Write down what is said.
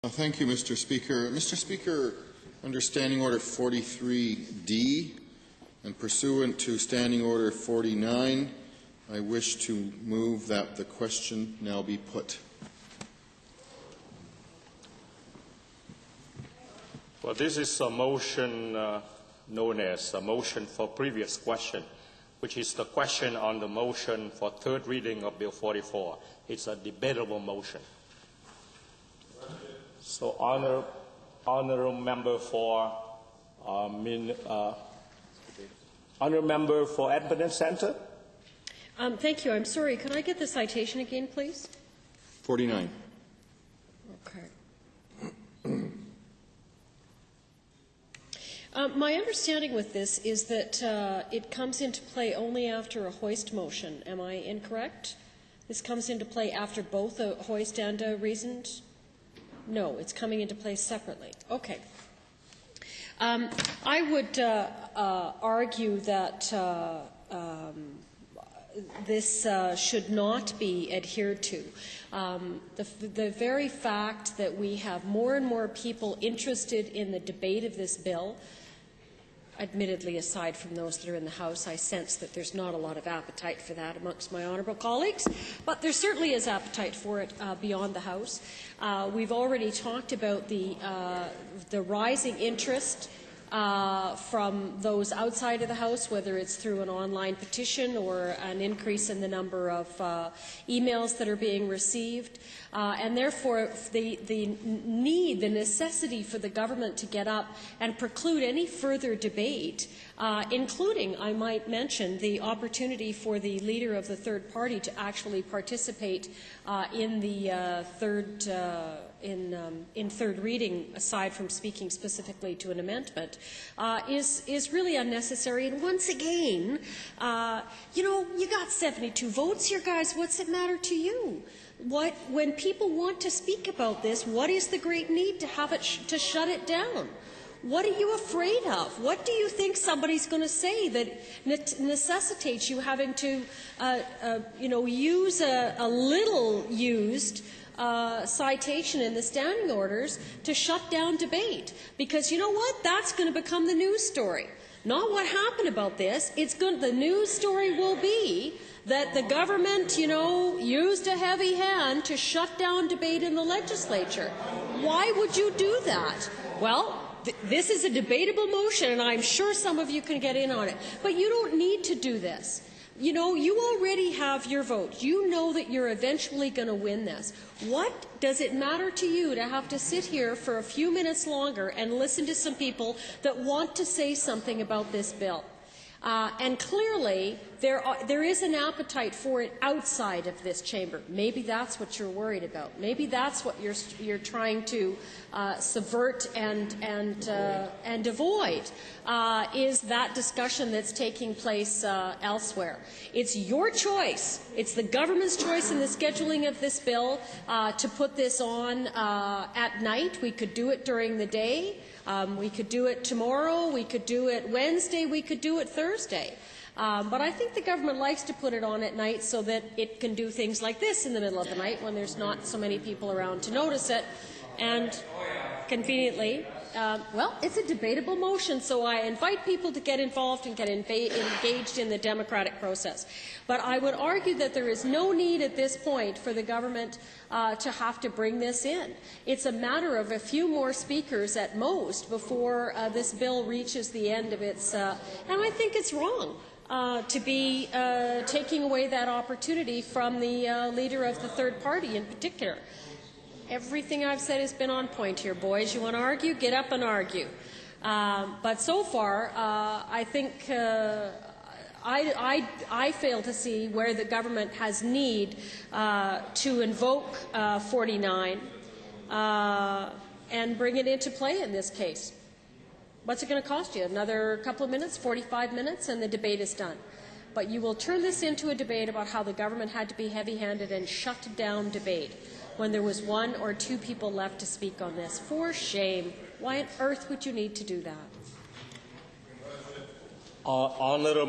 Thank you, Mr. Speaker. Mr. Speaker, under Standing Order 43D and pursuant to Standing Order 49, I wish to move that the question now be put. Well, this is a motion known as a motion for previous question, which is the question on the motion for third reading of Bill 44. It's a debatable motion. So, honourable member for Edmonton Centre. Thank you. I'm sorry. Could I get the citation again, please? 49. Okay. My understanding with this is that it comes into play only after a hoist motion. Am I incorrect? This comes into play after both a hoist and a reasoned? No, it's coming into play separately. Okay. I would argue that this should not be adhered to. The very fact that we have more and more people interested in the debate of this bill, admittedly aside from those that are in the House, I sense that there's not a lot of appetite for that amongst my honourable colleagues, but there certainly is appetite for it beyond the House. We've already talked about the rising interest from those outside of the House, whether it's through an online petition or an increase in the number of emails that are being received. And therefore, the necessity for the government to get up and preclude any further debate, including, I might mention, the opportunity for the leader of the third party to actually participate in the third reading, aside from speaking specifically to an amendment, is really unnecessary. And once again, you got 72 votes here, guys. What's it matter to you? When people want to speak about this, what is the great need to have it to shut it down? What are you afraid of? What do you think somebody's going to say that necessitates you having to, use a little used citation in the standing orders to shut down debate? Because you know what? That's going to become the news story. Not what happened about this. The news story will be that the government, used a heavy hand to shut down debate in the legislature. Why would you do that? Well, this is a debatable motion, and I'm sure some of you can get in on it. But you don't need to do this. You already have your vote. You know that you're eventually going to win this. What does it matter to you to have to sit here for a few minutes longer and listen to some people that want to say something about this bill? And clearly, there is an appetite for it outside of this chamber. Maybe that's what you're worried about. Maybe that's what you're trying to subvert and avoid, is that discussion that's taking place elsewhere. It's your choice. It's the government's choice in the scheduling of this bill to put this on at night. We could do it during the day. We could do it tomorrow, we could do it Wednesday, we could do it Thursday. But I think the government likes to put it on at night so that it can do things like this in the middle of the night when there's not so many people around to notice it. And conveniently, it's a debatable motion, so I invite people to get involved and get engaged in the democratic process. But I would argue that there is no need at this point for the government to have to bring this in. It's a matter of a few more speakers at most before this bill reaches the end of its and I think it's wrong to be taking away that opportunity from the leader of the third party in particular. Everything I've said has been on point here, boys. You want to argue? Get up and argue. But so far, I think I fail to see where the government has need to invoke 49 and bring it into play in this case. What's it going to cost you? Another couple of minutes, 45 minutes, and the debate is done. But you will turn this into a debate about how the government had to be heavy-handed and shut down debate when there was one or two people left to speak on this. For shame. Why on earth would you need to do that? Honourable